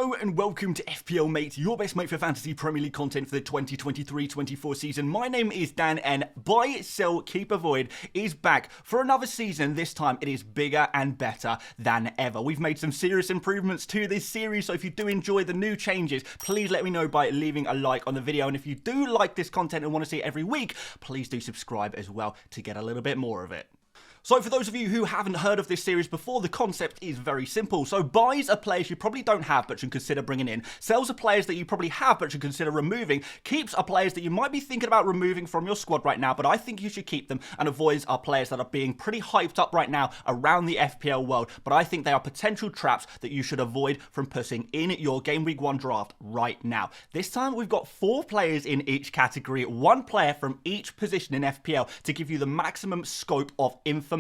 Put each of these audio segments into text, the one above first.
Hello and welcome to FPL Mate, your best mate for fantasy Premier League content for the 2023-24 season. My name is Dan and Buy, Sell, Keep, Avoid is back for another season. This time it is bigger and better than ever. We've made some serious improvements to this series, so if you do enjoy the new changes, please let me know by leaving a like on the video. And if you do like this content and want to see it every week, please do subscribe as well to get a little bit more of it. So for those of you who haven't heard of this series before, the concept is very simple. So buys are players you probably don't have but should consider bringing in. Sells are players that you probably have but should consider removing. Keeps are players that you might be thinking about removing from your squad right now, but I think you should keep them. And avoids are players that are being pretty hyped up right now around the FPL world, but I think they are potential traps that you should avoid from putting in your Game Week 1 draft right now. This time we've got 4 players in each category, 1 player from each position in FPL to give you the maximum scope of information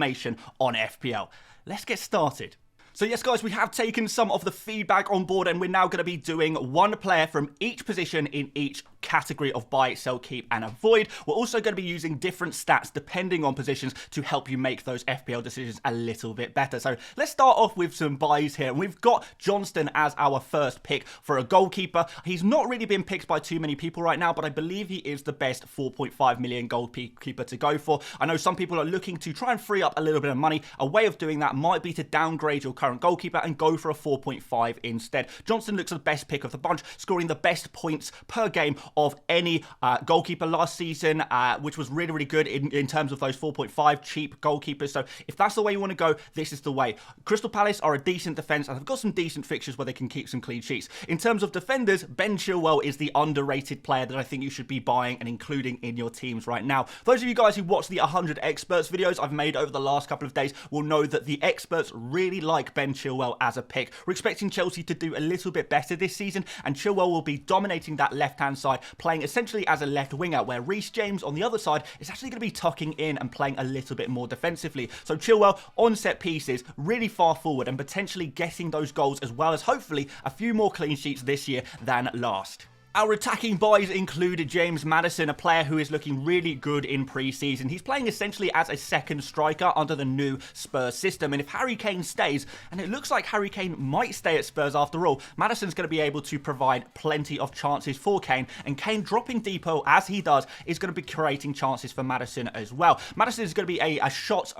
on FPL. Let's get started. So yes guys, we have taken some of the feedback on board and we're now going to be doing 1 player from each position in each category of buy, sell, keep and avoid. We're also going to be using different stats depending on positions to help you make those FPL decisions a little bit better. So let's start off with some buys here. We've got Johnston as our first pick for a goalkeeper. He's not really been picked by too many people right now, but I believe he is the best 4.5 million goalkeeper to go for. I know some people are looking to try and free up a little bit of money. A way of doing that might be to downgrade your current goalkeeper and go for a 4.5 instead. Johnston looks the best pick of the bunch, scoring the best points per game of any goalkeeper last season, which was really, really good in terms of those 4.5 cheap goalkeepers. So if that's the way you want to go, this is the way. Crystal Palace are a decent defence and have got some decent fixtures where they can keep some clean sheets. In terms of defenders, Ben Chilwell is the underrated player that I think you should be buying and including in your teams right now. Those of you guys who watch the 100 experts videos I've made over the last couple of days will know that the experts really like Ben Chilwell as a pick. We're expecting Chelsea to do a little bit better this season, and Chilwell will be dominating that left-hand side, playing essentially as a left winger, where Reece James on the other side is actually going to be tucking in and playing a little bit more defensively. So Chilwell on set pieces, really far forward and potentially getting those goals as well as hopefully a few more clean sheets this year than last. Our attacking buys include James Maddison, a player who is looking really good in pre-season. He's playing essentially as a second striker under the new Spurs system. And if Harry Kane stays, and it looks like Harry Kane might stay at Spurs after all, Maddison's going to be able to provide plenty of chances for Kane. And Kane dropping deeper as he does is going to be creating chances for Maddison as well. Maddison is going to be a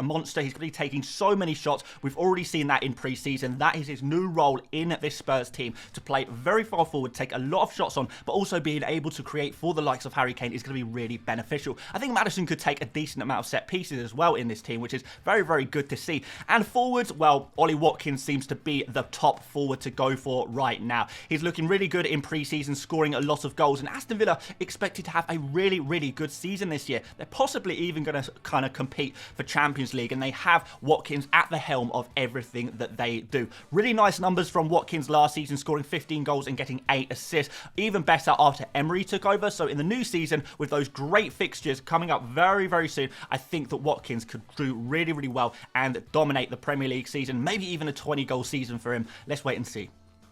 monster. He's going to be taking so many shots. We've already seen that in pre-season. That is his new role in this Spurs team, to play very far forward, take a lot of shots on, but also being able to create for the likes of Harry Kane is going to be really beneficial. I think Maddison could take a decent amount of set pieces as well in this team, which is very, very good to see. And forwards, well, Ollie Watkins seems to be the top forward to go for right now. He's looking really good in pre-season, scoring a lot of goals, and Aston Villa expected to have a really, really good season this year. They're possibly even going to kind of compete for Champions League, and they have Watkins at the helm of everything that they do. Really nice numbers from Watkins last season, scoring 15 goals and getting 8 assists. Even better after Emery took over. So in the new season, with those great fixtures coming up very, very soon, I think that Watkins could do really, really well and dominate the Premier League season. Maybe even a 20-goal season for him. Let's wait and see.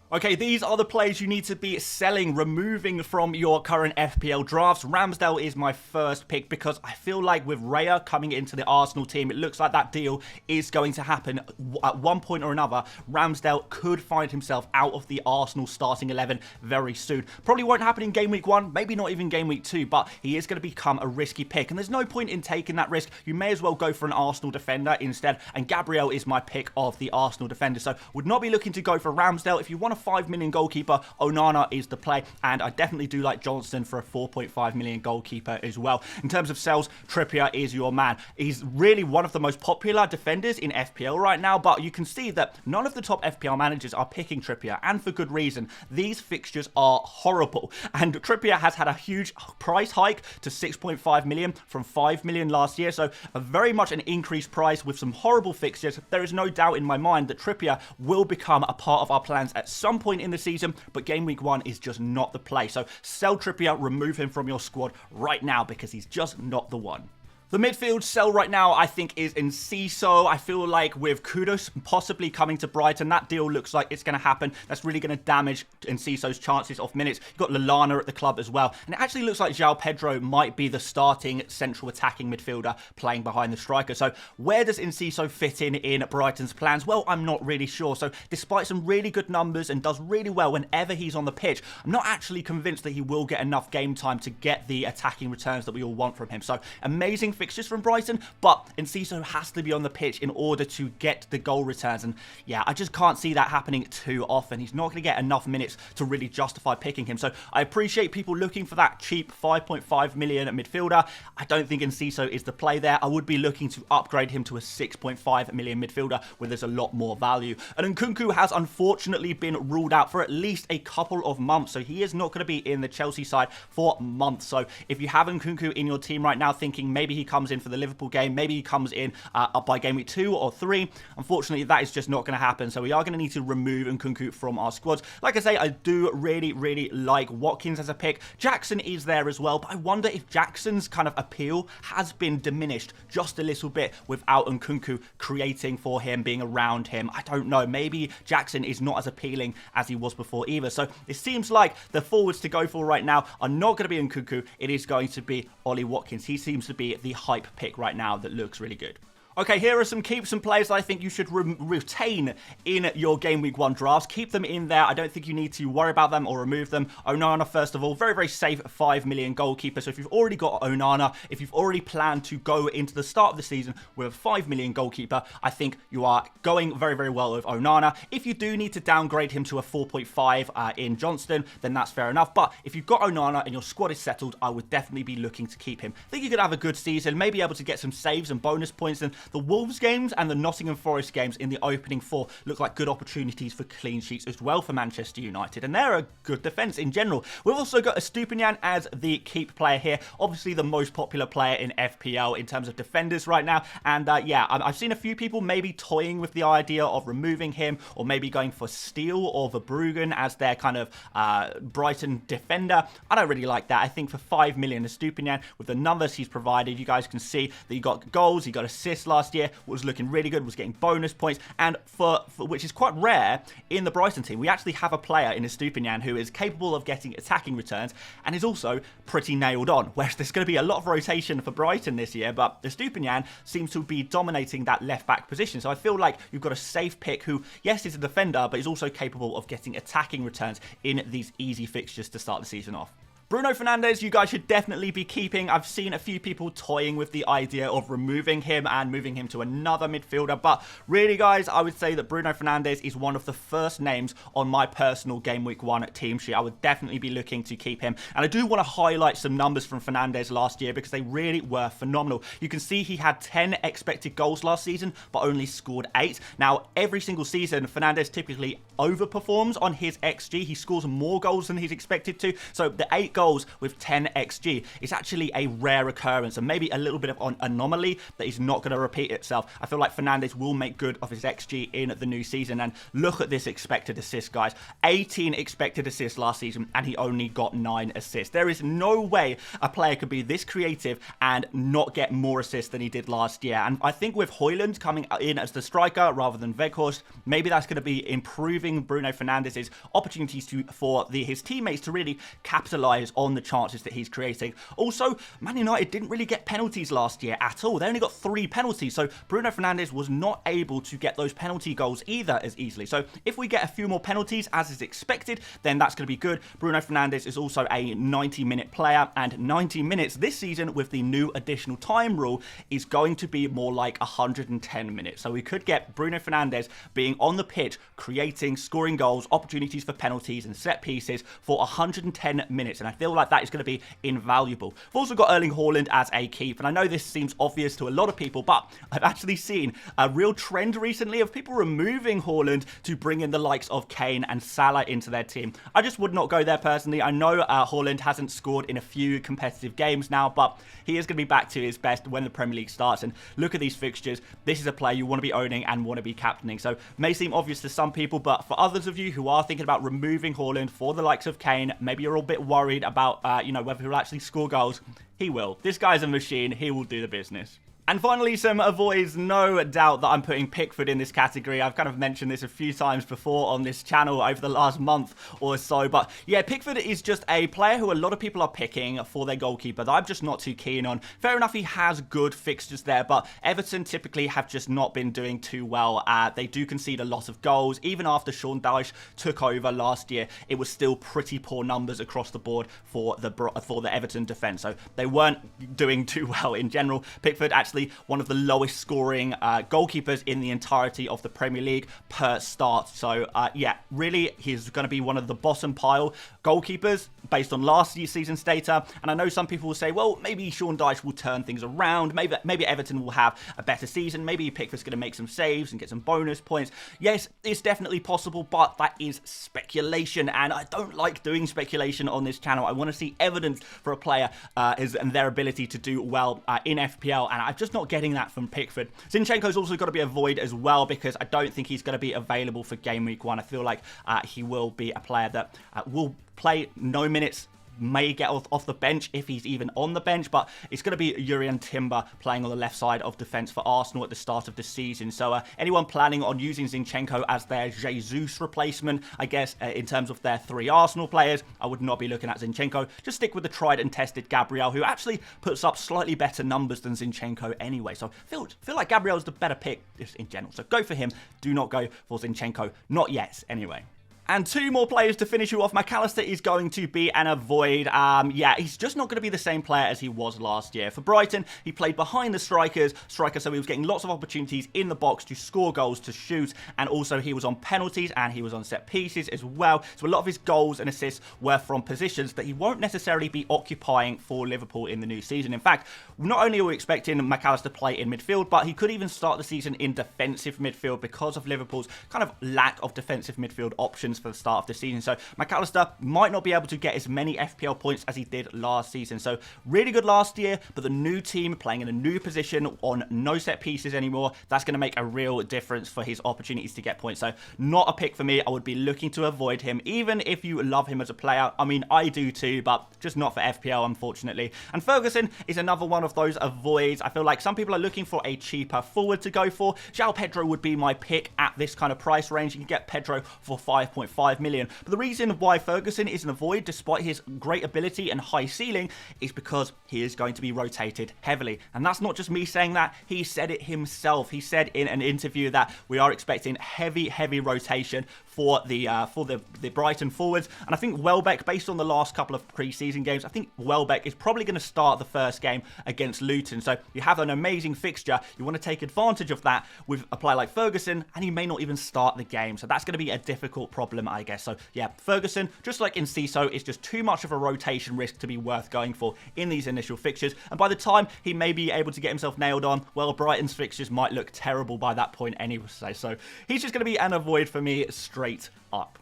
Okay, these are the players you need to be selling, removing from your current FPL drafts. Ramsdale is my first pick because I feel like with Raya coming into the Arsenal team, it looks like that deal is going to happen at one point or another. Ramsdale could find himself out of the Arsenal starting 11 very soon. Probably won't happen in Game Week 1, maybe not even Game Week 2, but he is going to become a risky pick. And there's no point in taking that risk. You may as well go for an Arsenal defender instead. And Gabriel is my pick of the Arsenal defender. So would not be looking to go for Ramsdale. If you want to 5 million goalkeeper, Onana is the play, and I definitely do like Johnston for a 4.5 million goalkeeper as well. In terms of sales, Trippier is your man. He's really one of the most popular defenders in FPL right now, but you can see that none of the top FPL managers are picking Trippier, and for good reason. These fixtures are horrible, and Trippier has had a huge price hike to 6.5 million from 5 million last year, so a very much an increased price with some horrible fixtures. There is no doubt in my mind that Trippier will become a part of our plans at some point in the season, but Game Week 1 is just not the play. So sell Trippier, remove him from your squad right now because he's just not the one. The midfield sell right now, I think, is Enciso. I feel like with Kudus possibly coming to Brighton, that deal looks like it's going to happen. That's really going to damage Enciso's chances of minutes. You've got Lallana at the club as well. And it actually looks like João Pedro might be the starting central attacking midfielder playing behind the striker. So where does Enciso fit in Brighton's plans? Well, I'm not really sure. So despite some really good numbers and does really well whenever he's on the pitch, I'm not actually convinced that he will get enough game time to get the attacking returns that we all want from him. So amazing fixtures from Brighton, but Enciso has to be on the pitch in order to get the goal returns. And yeah, I just can't see that happening too often. He's not going to get enough minutes to really justify picking him. So I appreciate people looking for that cheap 5.5 million midfielder. I don't think Enciso is the play there. I would be looking to upgrade him to a 6.5 million midfielder where there's a lot more value. And Nkunku has unfortunately been ruled out for at least a couple of months. So he is not going to be in the Chelsea side for months. So if you have Nkunku in your team right now thinking maybe he comes in for the Liverpool game, maybe he comes in up by game week 2 or 3, unfortunately that is just not going to happen. So we are going to need to remove Nkunku from our squads. Like I say, I do really like Watkins as a pick. Jackson is there as well, but I wonder if Jackson's kind of appeal has been diminished just a little bit without Nkunku creating for him, being around him. I don't know, maybe Jackson is not as appealing as he was before either. So it seems like the forwards to go for right now are not going to be Nkunku. It is going to be Ollie Watkins. He seems to be the hype pick right now that looks really good. Okay, here are some keeps and plays that I think you should retain in your Game Week 1 drafts. Keep them in there. I don't think you need to worry about them or remove them. Onana, first of all, very safe 5 million goalkeeper. So if you've already got Onana, if you've already planned to go into the start of the season with a 5 million goalkeeper, I think you are going very well with Onana. If you do need to downgrade him to a 4.5 in Johnston, then that's fair enough. But if you've got Onana and your squad is settled, I would definitely be looking to keep him. I think you could have a good season, maybe able to get some saves and bonus points. And the Wolves games and the Nottingham Forest games in the opening 4 look like good opportunities for clean sheets as well for Manchester United, and they're a good defence in general. We've also got Estupiñán as the keep player here, obviously the most popular player in FPL in terms of defenders right now, and yeah, I've seen a few people maybe toying with the idea of removing him or maybe going for Steele or Verbruggen as their kind of Brighton defender. I don't really like that. I think for 5 million, Estupiñán, with the numbers he's provided, you guys can see that he got goals, he got assists last year, was looking really good, was getting bonus points, and for which is quite rare in the Brighton team. We actually have a player in Estupiñán who is capable of getting attacking returns and is also pretty nailed on, whereas there's going to be a lot of rotation for Brighton this year, but Estupiñán seems to be dominating that left-back position. So I feel like you've got a safe pick who, yes, is a defender, but is also capable of getting attacking returns in these easy fixtures to start the season off. Bruno Fernandes, you guys should definitely be keeping. I've seen a few people toying with the idea of removing him and moving him to another midfielder. But really, guys, I would say that Bruno Fernandes is one of the first names on my personal Game Week 1 team sheet. I would definitely be looking to keep him. And I do want to highlight some numbers from Fernandes last year because they really were phenomenal. You can see he had 10 expected goals last season, but only scored 8. Now, every single season, Fernandes typically overperforms on his XG. He scores more goals than he's expected to. So the 8 goals with 10 XG is actually a rare occurrence and maybe a little bit of an anomaly that is not going to repeat itself. I feel like Fernandes will make good of his XG in the new season. And look at this expected assist, guys. 18 expected assists last season and he only got 9 assists. There is no way a player could be this creative and not get more assists than he did last year. And I think with Højlund coming in as the striker rather than Weghorst, maybe that's going to be improving Bruno Fernandes' opportunities for his teammates to really capitalize on the chances that he's creating. Also, Man United didn't really get penalties last year at all. They only got 3 penalties, so Bruno Fernandes was not able to get those penalty goals either as easily. So if we get a few more penalties as is expected, then that's going to be good. Bruno Fernandes is also a 90-minute player, and 90 minutes this season with the new additional time rule is going to be more like 110 minutes. So we could get Bruno Fernandes being on the pitch, creating, scoring goals, opportunities for penalties and set pieces for 110 minutes. And I feel like that is going to be invaluable. We've also got Erling Haaland as a keep, and I know this seems obvious to a lot of people, but I've actually seen a real trend recently of people removing Haaland to bring in the likes of Kane and Salah into their team. I just would not go there personally. I know Haaland hasn't scored in a few competitive games now, but he is going to be back to his best when the Premier League starts. And look at these fixtures. This is a player you want to be owning and want to be captaining. So may seem obvious to some people, but for others of you who are thinking about removing Haaland for the likes of Kane, maybe you're a bit worried about, whether he'll actually score goals. He will. This guy's a machine. He will do the business. And finally, some avoids. No doubt that I'm putting Pickford in this category. I've kind of mentioned this a few times before on this channel over the last month or so. But yeah, Pickford is just a player who a lot of people are picking for their goalkeeper that I'm just not too keen on. Fair enough, he has good fixtures there, but Everton typically have just not been doing too well. They do concede a lot of goals. Even after Sean Dyche took over last year, it was still pretty poor numbers across the board for the Everton defence. So they weren't doing too well in general. Pickford actually one of the lowest scoring goalkeepers in the entirety of the Premier League per start. So yeah, really, he's going to be one of the bottom pile goalkeepers based on last season's data. And I know some people will say, well, maybe Sean Dyche will turn things around. Maybe Everton will have a better season. Maybe Pickford's going to make some saves and get some bonus points. Yes, it's definitely possible, but that is speculation. And I don't like doing speculation on this channel. I want to see evidence for a player and their ability to do well in FPL. And I've just not getting that from Pickford. Zinchenko's also got to be a void as well, because I don't think he's going to be available for game week 1. I feel like he will be a player that will play no minutes, may get off the bench if he's even on the bench, but it's going to be Jurrien Timber playing on the left side of defence for Arsenal at the start of the season. So anyone planning on using Zinchenko as their Jesus replacement, I guess, in terms of their 3 Arsenal players, I would not be looking at Zinchenko. Just stick with the tried and tested Gabriel, who actually puts up slightly better numbers than Zinchenko anyway. So feel like Gabriel's the better pick just in general. So go for him. Do not go for Zinchenko. Not yet, anyway. And 2 more players to finish you off. McAllister is going to be an avoid. Yeah, he's just not going to be the same player as he was last year. For Brighton, he played behind the striker, so he was getting lots of opportunities in the box to score goals, to shoot, and also he was on penalties and he was on set pieces as well. So a lot of his goals and assists were from positions that he won't necessarily be occupying for Liverpool in the new season. In fact, not only are we expecting McAllister to play in midfield, but he could even start the season in defensive midfield because of Liverpool's kind of lack of defensive midfield options for the start of the season. So McAllister might not be able to get as many FPL points as he did last season. So really good last year, but the new team playing in a new position on no set pieces anymore, that's going to make a real difference for his opportunities to get points. So not a pick for me. I would be looking to avoid him, even if you love him as a player. I mean, I do too, but just not for FPL, unfortunately. And Ferguson is another one of those avoids. I feel like some people are looking for a cheaper forward to go for. João Pedro would be my pick at this kind of price range. You can get Pedro for 5.5 million. But the reason why Ferguson is an avoid, despite his great ability and high ceiling, is because he is going to be rotated heavily. And that's not just me saying that. He said it himself. He said in an interview that we are expecting heavy rotation for the Brighton forwards. And I think Welbeck, based on the last couple of pre-season games, I think Welbeck is probably going to start the first game against Luton. So you have an amazing fixture. You want to take advantage of that with a player like Ferguson, and he may not even start the game. So that's going to be a difficult problem, I guess. So yeah, Ferguson, just like in CISO, is just too much of a rotation risk to be worth going for in these initial fixtures. And by the time he may be able to get himself nailed on, well, Brighton's fixtures might look terrible by that point anyway. So he's just going to be an avoid for me straight up.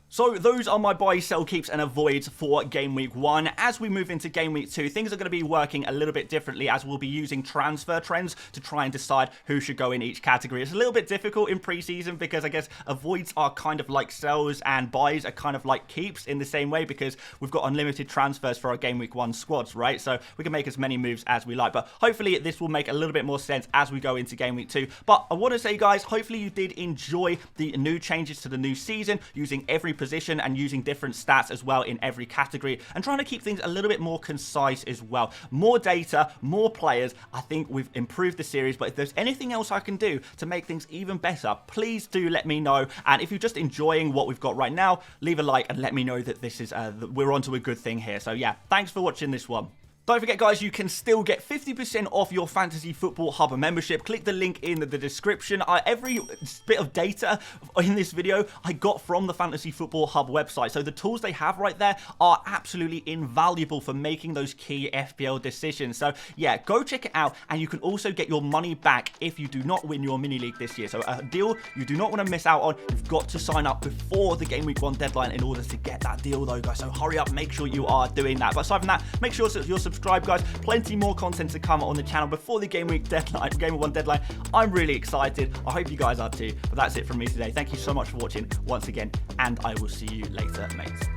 So those are my buy, sell, keeps and avoids for Game Week 1. As we move into Game Week 2, things are going to be working a little bit differently, as we'll be using transfer trends to try and decide who should go in each category. It's a little bit difficult in pre-season because I guess avoids are kind of like sells and buys are kind of like keeps in the same way, because we've got unlimited transfers for our Game Week 1 squads, right? So we can make as many moves as we like. But hopefully this will make a little bit more sense as we go into Game Week 2. But I want to say, guys, hopefully you did enjoy the new changes to the new season, using every position and using different stats as well in every category, and trying to keep things a little bit more concise as well. More data, more players. I think we've improved the series, but if there's anything else I can do to make things even better, please do let me know. And if you're just enjoying what we've got right now, leave a like and let me know that this is we're onto a good thing here. So yeah, thanks for watching this one. Don't forget, guys, you can still get 50% off your Fantasy Football Hub membership. Click the link in the description. Every bit of data in this video I got from the Fantasy Football Hub website. So the tools they have right there are absolutely invaluable for making those key FPL decisions. So yeah, go check it out. And you can also get your money back if you do not win your mini league this year. So a deal you do not want to miss out on. You've got to sign up before the Game Week 1 deadline in order to get that deal, though, guys. So hurry up, make sure you are doing that. But aside from that, make sure that you're subscribed, guys. Plenty more content to come on the channel before the Game Week deadline, Game Week 1 deadline. I'm really excited. I hope you guys are too. But that's it from me today. Thank you so much for watching once again, and I will see you later, mates.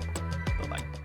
Bye-bye.